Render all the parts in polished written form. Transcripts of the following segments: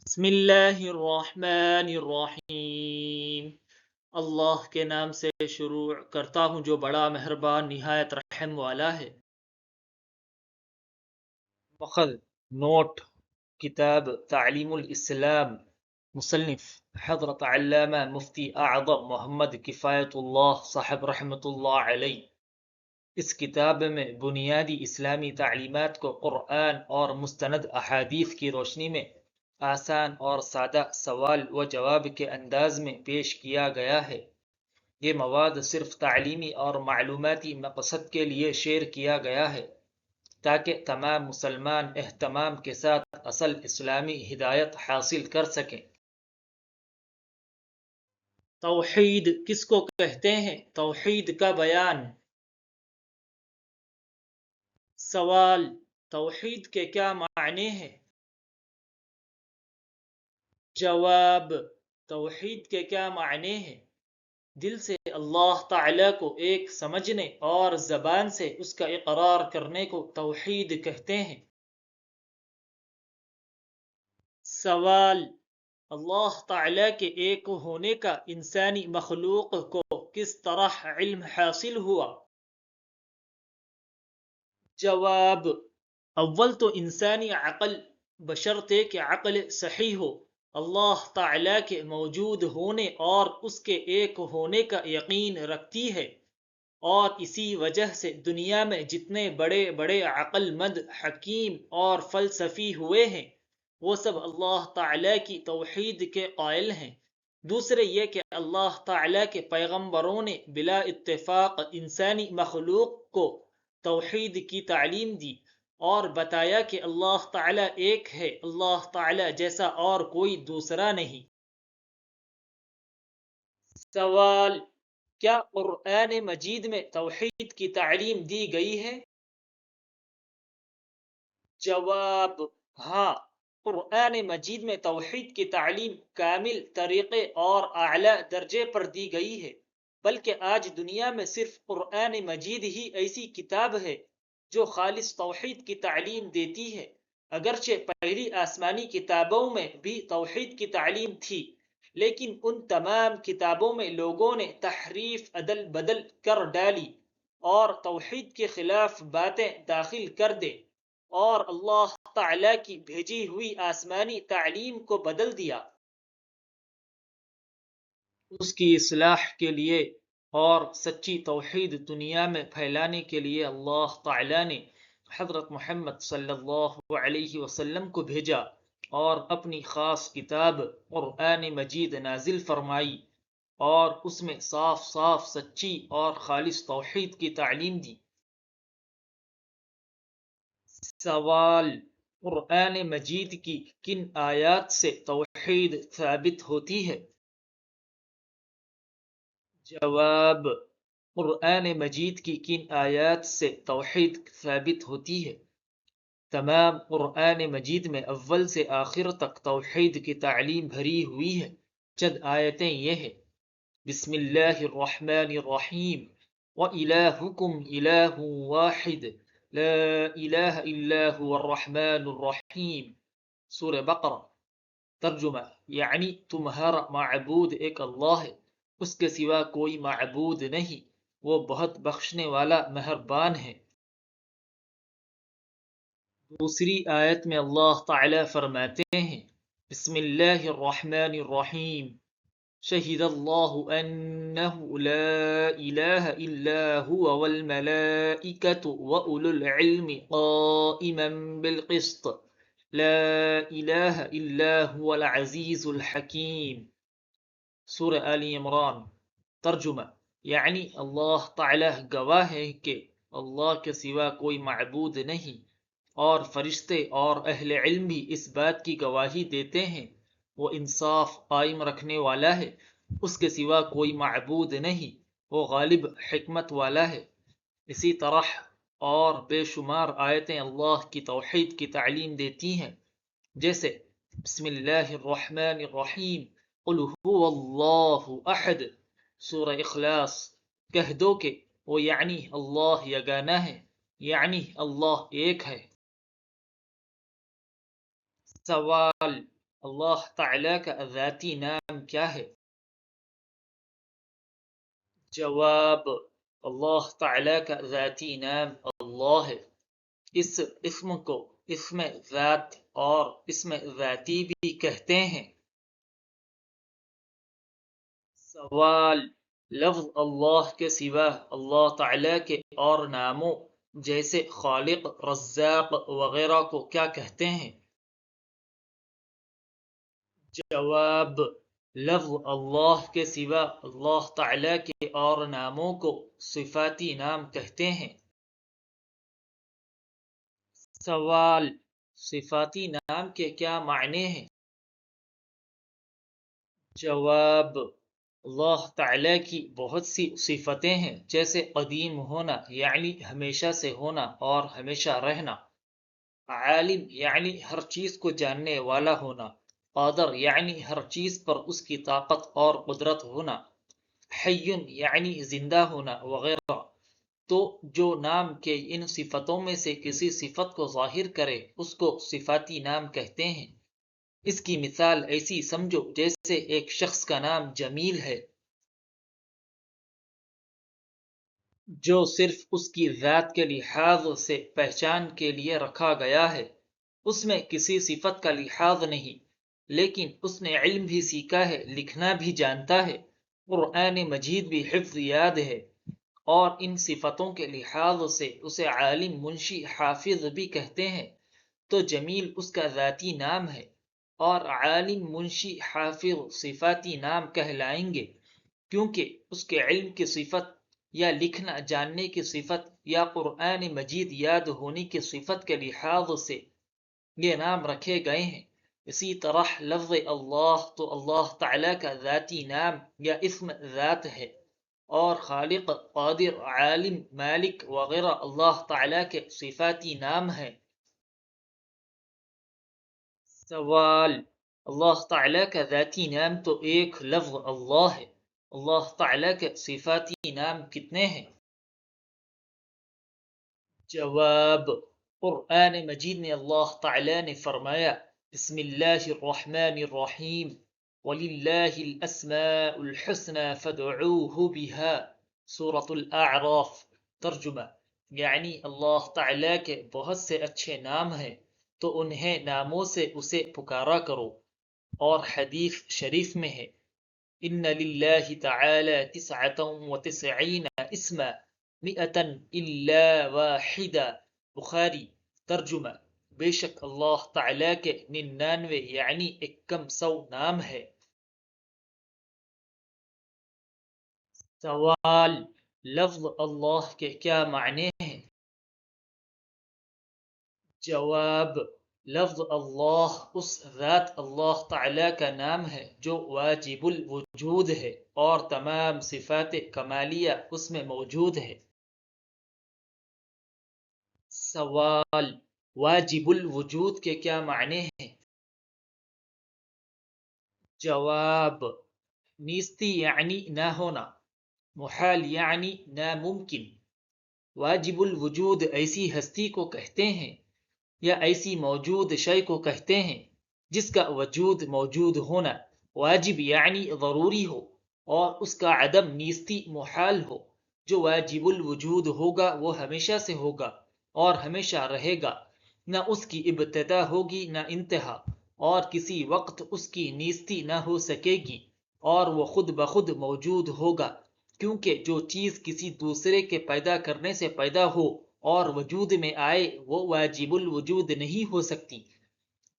بسم اللہ الرحمن الرحیم۔ اللہ کے نام سے شروع کرتا ہوں جو بڑا مہربان نہایت رحم والا ہے۔ مخذ نوٹ کتاب تعلیم الاسلام، مصنف حضرت علامہ مفتی اعظم محمد کفایت اللہ صاحب رحمۃ اللہ علیہ۔ اس کتاب میں بنیادی اسلامی تعلیمات کو قرآن اور مستند احادیث کی روشنی میں آسان اور سادہ سوال و جواب کے انداز میں پیش کیا گیا ہے۔ یہ مواد صرف تعلیمی اور معلوماتی مقصد کے لیے شیئر کیا گیا ہے تاکہ تمام مسلمان اہتمام کے ساتھ اصل اسلامی ہدایت حاصل کر سکیں۔ توحید کس کو کہتے ہیں؟ توحید کا بیان۔ سوال: توحید کے کیا معنی ہیں؟ جواب: توحید کے کیا معنی ہیں؟ دل سے اللہ تعالیٰ کو ایک سمجھنے اور زبان سے اس کا اقرار کرنے کو توحید کہتے ہیں۔ سوال: اللہ تعالیٰ کے ایک ہونے کا انسانی مخلوق کو کس طرح علم حاصل ہوا؟ جواب: اول تو انسانی عقل، بشرطے کہ عقل صحیح ہو، اللہ تعالیٰ کے موجود ہونے اور اس کے ایک ہونے کا یقین رکھتی ہے، اور اسی وجہ سے دنیا میں جتنے بڑے بڑے عقل مند، حکیم اور فلسفی ہوئے ہیں وہ سب اللہ تعالیٰ کی توحید کے قائل ہیں۔ دوسرے یہ کہ اللہ تعالیٰ کے پیغمبروں نے بلا اتفاق انسانی مخلوق کو توحید کی تعلیم دی اور بتایا کہ اللہ تعالیٰ ایک ہے، اللہ تعالیٰ جیسا اور کوئی دوسرا نہیں۔ سوال: کیا قرآن مجید میں توحید کی تعلیم دی گئی ہے؟ جواب: ہاں، قرآن مجید میں توحید کی تعلیم کامل طریقے اور اعلیٰ درجے پر دی گئی ہے، بلکہ آج دنیا میں صرف قرآن مجید ہی ایسی کتاب ہے جو خالص توحید کی تعلیم دیتی ہے۔ اگرچہ پہلی آسمانی کتابوں میں بھی توحید کی تعلیم تھی، لیکن ان تمام کتابوں میں لوگوں نے تحریف عدل بدل کر ڈالی اور توحید کے خلاف باتیں داخل کر دے اور اللہ تعالیٰ کی بھیجی ہوئی آسمانی تعلیم کو بدل دیا۔ اس کی اصلاح کے لیے اور سچی توحید دنیا میں پھیلانے کے لیے اللہ تعالیٰ نے حضرت محمد صلی اللہ علیہ وسلم کو بھیجا اور اپنی خاص کتاب قرآن مجید نازل فرمائی اور اس میں صاف صاف سچی اور خالص توحید کی تعلیم دی۔ سوال: قرآن مجید کی کن آیات سے توحید ثابت ہوتی ہے؟ جواب: قرآن مجید کی کن آیات سے توحید ثابت ہوتی ہے؟ تمام قرآن مجید میں اول سے آخر تک توحید کی تعلیم بھری ہوئی ہے۔ چند آیتیں یہ ہیں: بسم اللہ الرحمن الرحیم، وَإِلَٰهُكُمْ إِلَٰهٌ وَاحِدٌ لَا إِلَٰهَ إِلَّا هُوَ الرحمن الرحیم، سورہ بقرہ۔ ترجمہ: یعنی تمہارا معبود ایک اللہ ہے، اس کے سوا کوئی معبود نہیں، وہ بہت بخشنے والا مہربان ہے۔ دوسری آیت میں اللہ تعالیٰ فرماتے ہیں: بسم اللہ الرحمن الرحیم، شہد اللہ انہ لا الہ الا هو والملائکۃ واولو العلم قائما بالقسط لا الہ الا هو العزیز الحکیم، سورہ آل عمران۔ ترجمہ: یعنی اللہ تعالیٰ گواہ ہے کہ اللہ کے سوا کوئی معبود نہیں، اور فرشتے اور اہل علم بھی اس بات کی گواہی دیتے ہیں، وہ انصاف قائم رکھنے والا ہے، اس کے سوا کوئی معبود نہیں، وہ غالب حکمت والا ہے۔ اسی طرح اور بے شمار آیتیں اللہ کی توحید کی تعلیم دیتی ہیں، جیسے بسم اللہ الرحمن الرحیم، قل هو اللہ احد، سورہ اخلاص۔ کہہ دو کہ وہ یعنی اللہ یگانہ ہے، یعنی اللہ ایک ہے۔ سوال: اللہ تعالیٰ کا ذاتی نام کیا ہے؟ جواب: اللہ تعالیٰ کا ذاتی نام اللہ ہے۔ اس اسم کو اسم ذات اور اسم ذاتی بھی کہتے ہیں۔ سوال: لفظ اللہ کے سوا اللہ تعالیٰ کے اور ناموں جیسے خالق، رزاق وغیرہ کو کیا کہتے ہیں؟ جواب: لفظ اللہ کے سوا اللہ تعالیٰ کے اور ناموں کو صفاتی نام کہتے ہیں۔ سوال: صفاتی نام کے کیا معنی ہیں؟ جواب: اللہ تعالیٰ کی بہت سی صفتیں ہیں، جیسے قدیم ہونا یعنی ہمیشہ سے ہونا اور ہمیشہ رہنا، عالم یعنی ہر چیز کو جاننے والا ہونا، قادر یعنی ہر چیز پر اس کی طاقت اور قدرت ہونا، حی یعنی زندہ ہونا وغیرہ۔ تو جو نام کے ان صفتوں میں سے کسی صفت کو ظاہر کرے اس کو صفاتی نام کہتے ہیں۔ اس کی مثال ایسی سمجھو جیسے ایک شخص کا نام جمیل ہے، جو صرف اس کی ذات کے لحاظ سے پہچان کے لیے رکھا گیا ہے، اس میں کسی صفت کا لحاظ نہیں، لیکن اس نے علم بھی سیکھا ہے، لکھنا بھی جانتا ہے، قرآن مجید بھی حفظ یاد ہے، اور ان صفتوں کے لحاظ سے اسے عالم، منشی، حافظ بھی کہتے ہیں، تو جمیل اس کا ذاتی نام ہے، اور عالم، منشی، حافظ صفاتی نام کہلائیں گے، کیونکہ اس کے علم کی صفت یا لکھنا جاننے کی صفت یا قرآن مجید یاد ہونے کی صفت کے لحاظ سے یہ نام رکھے گئے ہیں۔ اسی طرح لفظ اللہ تو اللہ تعالیٰ کا ذاتی نام یا اسم ذات ہے، اور خالق، قادر، عالم، مالک وغیرہ اللہ تعالیٰ کے صفاتی نام ہیں۔ سوال: اللہ تعالیٰ کا ذاتی نام تو ایک لفظ اللہ ہے، اللہ تعالیٰ کے صفاتی نام کتنے ہیں؟ جواب: قرآن مجید میں اللہ تعالیٰ نے فرمایا: بسم اللہ الرحمن الرحیم وَلِلَّهِ الْأَسْمَاءُ الْحُسْنَى فَادْعُوهُ بِهَا، سورۃ الاعراف۔ ترجمہ: یعنی اللہ تعالیٰ کے بہت سے اچھے نام ہیں، تو انہیں ناموں سے اسے پکارا کرو، اور حدیث شریف میں ہے: ان للہ تعالی 99 اسما 100 الا واحدا، بخاری۔ ترجمہ: بے شک اللہ تعالیٰ کے 99 یعنی 100 نام ہے۔ سوال: لفظ اللہ کے کیا معنی ہیں؟ جواب: لفظ اللہ اس ذات اللہ تعالیٰ کا نام ہے جو واجب الوجود ہے، اور تمام صفات کمالیہ اس میں موجود ہے۔ سوال: واجب الوجود کے کیا معنی ہیں؟ جواب: نیستی یعنی نہ ہونا، محال یعنی ناممکن۔ واجب الوجود ایسی ہستی کو کہتے ہیں یا ایسی موجود شے کو کہتے ہیں جس کا وجود، موجود ہونا، واجب یعنی ضروری ہو، اور اس کا عدم، نیستی، محال ہو۔ جو واجب الوجود ہوگا وہ ہمیشہ سے ہوگا اور ہمیشہ رہے گا، نہ اس کی ابتدا ہوگی نہ انتہا، اور کسی وقت اس کی نیستی نہ ہو سکے گی، اور وہ خود بخود موجود ہوگا، کیونکہ جو چیز کسی دوسرے کے پیدا کرنے سے پیدا ہو اور وجود میں آئے وہ واجب الوجود نہیں ہو سکتی۔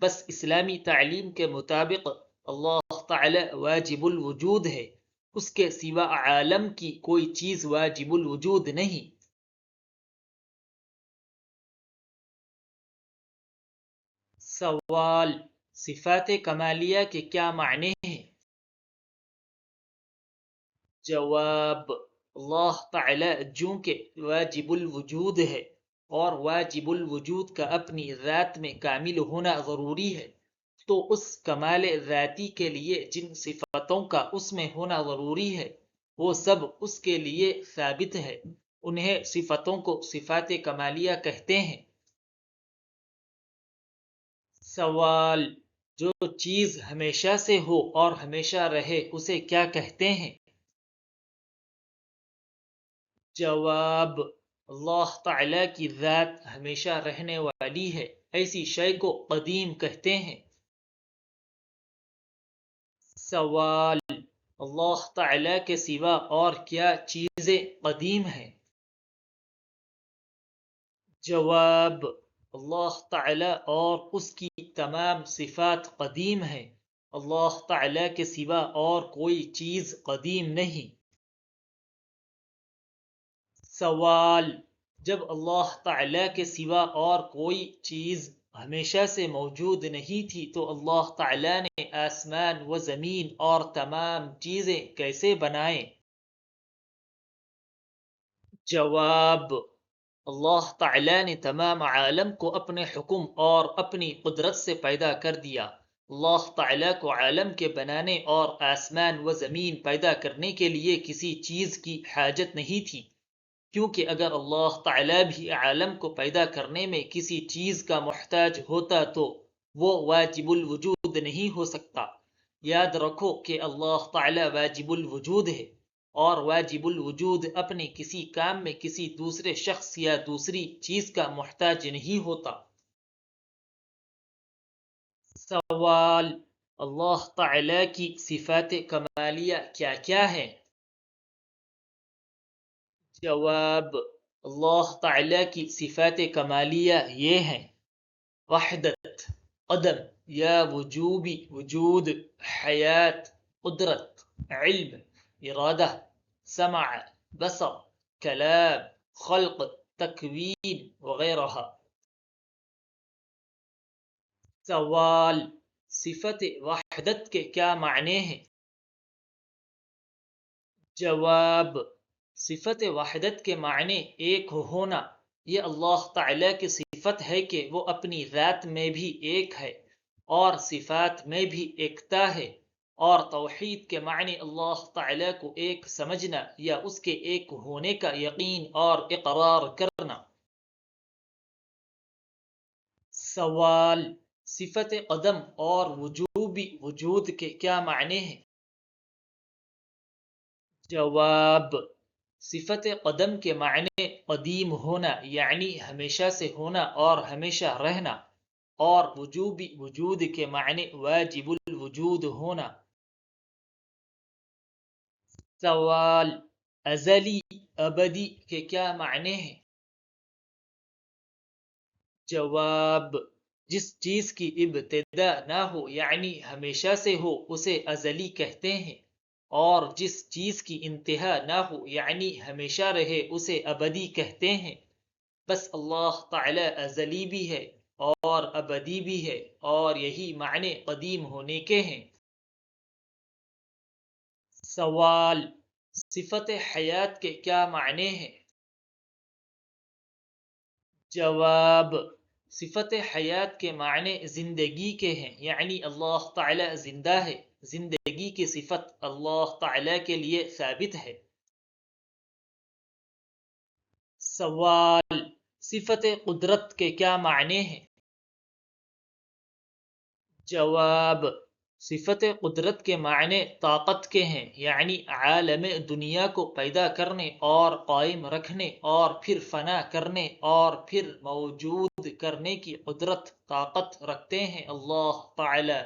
بس اسلامی تعلیم کے مطابق اللہ تعالی واجب الوجود ہے، اس کے سوا عالم کی کوئی چیز واجب الوجود نہیں۔ سوال: صفات کمالیہ کے کیا معنی ہیں؟ جواب: اللہ تعالی چونکہ واجب الوجود ہے اور واجب الوجود کا اپنی ذات میں کامل ہونا ضروری ہے، تو اس کمال ذاتی کے لیے جن صفتوں کا اس میں ہونا ضروری ہے وہ سب اس کے لیے ثابت ہے، انہیں صفتوں کو صفات کمالیہ کہتے ہیں۔ سوال: جو چیز ہمیشہ سے ہو اور ہمیشہ رہے اسے کیا کہتے ہیں؟ جواب: اللہ تعالیٰ کی ذات ہمیشہ رہنے والی ہے، ایسی شے کو قدیم کہتے ہیں۔ سوال: اللہ تعالیٰ کے سوا اور کیا چیزیں قدیم ہیں؟ جواب: اللہ تعالیٰ اور اس کی تمام صفات قدیم ہیں، اللہ تعالیٰ کے سوا اور کوئی چیز قدیم نہیں۔ سوال: جب اللہ تعالیٰ کے سوا اور کوئی چیز ہمیشہ سے موجود نہیں تھی تو اللہ تعالیٰ نے آسمان و زمین اور تمام چیزیں کیسے بنائیں؟ جواب: اللہ تعالیٰ نے تمام عالم کو اپنے حکم اور اپنی قدرت سے پیدا کر دیا۔ اللہ تعالیٰ کو عالم کے بنانے اور آسمان و زمین پیدا کرنے کے لیے کسی چیز کی حاجت نہیں تھی، کیونکہ اگر اللہ تعالیٰ بھی عالم کو پیدا کرنے میں کسی چیز کا محتاج ہوتا تو وہ واجب الوجود نہیں ہو سکتا۔ یاد رکھو کہ اللہ تعالیٰ واجب الوجود ہے، اور واجب الوجود اپنے کسی کام میں کسی دوسرے شخص یا دوسری چیز کا محتاج نہیں ہوتا۔ سوال: اللہ تعالیٰ کی صفات کمالیہ کیا کیا ہے؟ جواب: اللہ تعالیٰ کی صفات کمالیہ یہ ہیں: وحدت، قدم یا وجوبی وجود، حیات، قدرت، علم، ارادہ، سمع، بصر، کلام، خلق، تکوین وغیرہ۔ سوال: صفت وحدت کے کیا معنی ہیں؟ جواب: صفت وحدت کے معنی ایک ہونا، یہ اللہ تعالیٰ کی صفت ہے کہ وہ اپنی ذات میں بھی ایک ہے اور صفات میں بھی ایکتا ہے، اور توحید کے معنی اللہ تعالیٰ کو ایک سمجھنا یا اس کے ایک ہونے کا یقین اور اقرار کرنا۔ سوال: صفت قدم اور وجوبی وجود کے کیا معنی ہیں؟ جواب: صفت قدم کے معنی قدیم ہونا یعنی ہمیشہ سے ہونا اور ہمیشہ رہنا، اور وجوبی وجود کے معنی واجب الوجود ہونا۔ سوال: ازلی ابدی کے کیا معنی ہیں؟ جواب: جس چیز کی ابتدا نہ ہو یعنی ہمیشہ سے ہو اسے ازلی کہتے ہیں، اور جس چیز کی انتہا نہ ہو یعنی ہمیشہ رہے اسے ابدی کہتے ہیں۔ بس اللہ تعالی ازلی بھی ہے اور ابدی بھی ہے، اور یہی معنی قدیم ہونے کے ہیں۔ سوال: صفت حیات کے کیا معنی ہیں؟ جواب: صفت حیات کے معنی زندگی کے ہیں، یعنی اللہ تعالی زندہ ہے، زندگی کی صفت اللہ تعالی کے لیے ثابت ہے۔ سوال: صفت قدرت کے کیا معنی ہیں؟ جواب: صفت قدرت کے معنی طاقت کے ہیں، یعنی عالم دنیا کو پیدا کرنے اور قائم رکھنے اور پھر فنا کرنے اور پھر موجود کرنے کی قدرت طاقت رکھتے ہیں اللہ تعالی۔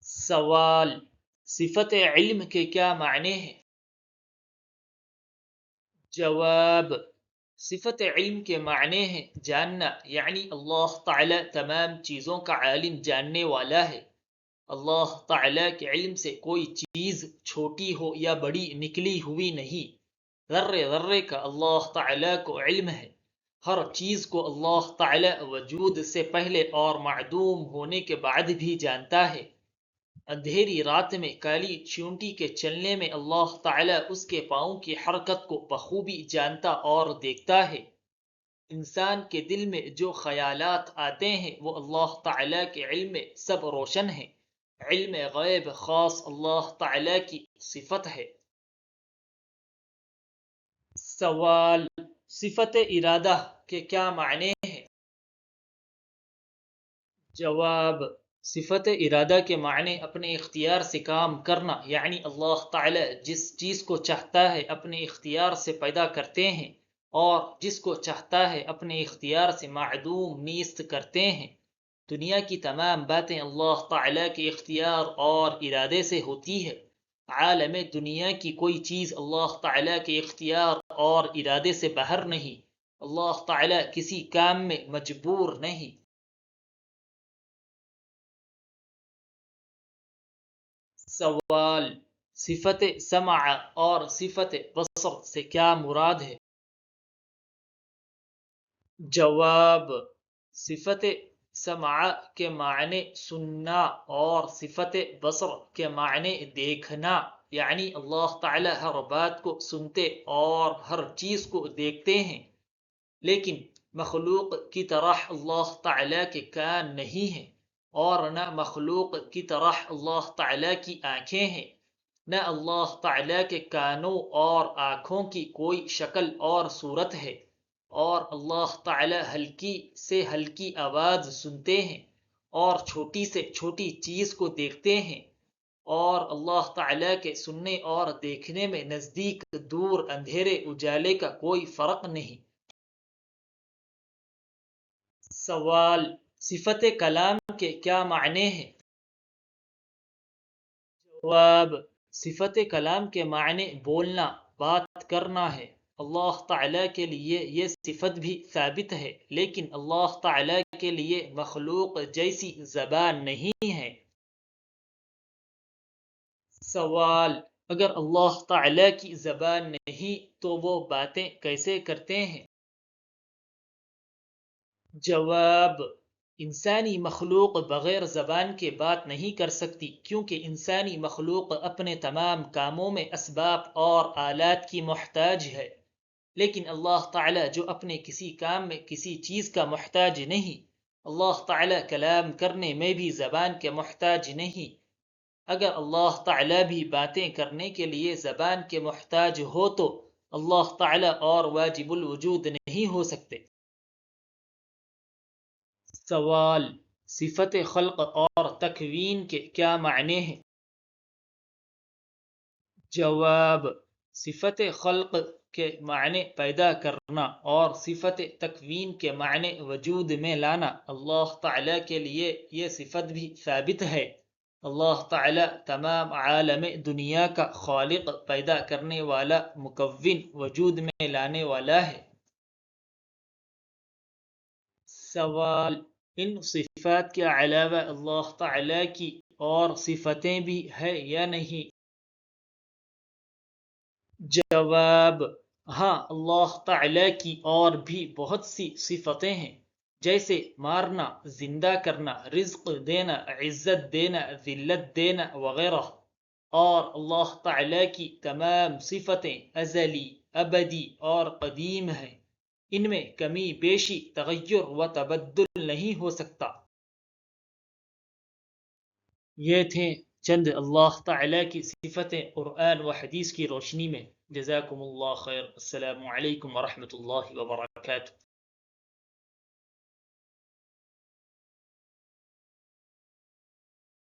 سوال: صفت علم کے کیا معنی ہیں؟ جواب: صفت علم کے معنی ہے جاننا، یعنی اللہ تعالی تمام چیزوں کا عالم جاننے والا ہے۔ اللہ تعالی کے علم سے کوئی چیز چھوٹی ہو یا بڑی نکلی ہوئی نہیں۔ ذرے ذرے کا اللہ تعالی کو علم ہے۔ ہر چیز کو اللہ تعالی وجود سے پہلے اور معدوم ہونے کے بعد بھی جانتا ہے۔ اندھیری رات میں کالی چیونٹی کے چلنے میں اللہ تعالیٰ اس کے پاؤں کی حرکت کو بخوبی جانتا اور دیکھتا ہے۔ انسان کے دل میں جو خیالات آتے ہیں وہ اللہ تعالیٰ کے علم میں سب روشن ہیں۔ علم غیب خاص اللہ تعالیٰ کی صفت ہے۔ سوال: صفت ارادہ کے کیا معنی ہیں؟ جواب: صفت ارادہ کے معنی اپنے اختیار سے کام کرنا، یعنی اللہ تعالی جس چیز کو چاہتا ہے اپنے اختیار سے پیدا کرتے ہیں اور جس کو چاہتا ہے اپنے اختیار سے معدوم نیست کرتے ہیں۔ دنیا کی تمام باتیں اللہ تعالی کے اختیار اور ارادے سے ہوتی ہے۔ عالم دنیا کی کوئی چیز اللہ تعالی کے اختیار اور ارادے سے باہر نہیں۔ اللہ تعالی کسی کام میں مجبور نہیں۔ سوال: صفت سمع اور صفت بصر سے کیا مراد ہے؟ جواب: صفت سمع کے معنی سننا اور صفت بصر کے معنی دیکھنا، یعنی اللہ تعالی ہر بات کو سنتے اور ہر چیز کو دیکھتے ہیں، لیکن مخلوق کی طرح اللہ تعالی کے کان نہیں ہیں اور نہ مخلوق کی طرح اللہ تعالی کی آنکھیں ہیں۔ نہ اللہ تعالی کے کانوں اور آنکھوں کی کوئی شکل اور صورت ہے، اور اللہ تعالی ہلکی سے ہلکی آواز سنتے ہیں اور چھوٹی سے چھوٹی چیز کو دیکھتے ہیں، اور اللہ تعالی کے سننے اور دیکھنے میں نزدیک دور اندھیرے اجالے کا کوئی فرق نہیں۔ سوال: صفت کلام کے کیا معنی ہیں؟ جواب: صفت کلام کے معنی بولنا، بات کرنا ہے۔ اللہ تعالی کے لیے یہ صفت بھی ثابت ہے، لیکن اللہ تعالی کے لیے مخلوق جیسی زبان نہیں ہے۔ سوال: اگر اللہ تعالی کی زبان نہیں تو وہ باتیں کیسے کرتے ہیں؟ جواب: انسانی مخلوق بغیر زبان کے بات نہیں کر سکتی، کیونکہ انسانی مخلوق اپنے تمام کاموں میں اسباب اور آلات کی محتاج ہے، لیکن اللہ تعالی جو اپنے کسی کام میں کسی چیز کا محتاج نہیں، اللہ تعالی کلام کرنے میں بھی زبان کے محتاج نہیں۔ اگر اللہ تعالی بھی باتیں کرنے کے لیے زبان کے محتاج ہو تو اللہ تعالی اور واجب الوجود نہیں ہو سکتے۔ سوال: صفت خلق اور تکوین کے کیا معنی ہیں؟ جواب: صفت خلق کے معنی پیدا کرنا اور صفت تکوین کے معنی وجود میں لانا۔ اللہ تعالی کے لیے یہ صفت بھی ثابت ہے۔ اللہ تعالی تمام عالم دنیا کا خالق، پیدا کرنے والا، مکون، وجود میں لانے والا ہے۔ سوال: ان صفات کے علاوہ اللہ تعالی کی اور صفتیں بھی ہیں یا نہیں؟ جواب: ہاں، اللہ تعالی کی اور بھی بہت سی صفتیں ہیں، جیسے مارنا، زندہ کرنا، رزق دینا، عزت دینا، ذلت دینا وغیرہ، اور اللہ تعالی کی تمام صفتیں ازلی، ابدی اور قدیم ہیں، ان میں کمی بیشی، تغیر و تبدل نہیں ہو سکتا۔ یہ تھے چند اللہ تعالی کی صفتیں قرآن و حدیث کی روشنی میں۔ جزاکم اللہ خیر۔ السلام علیکم ورحمۃ اللہ وبرکاتہ۔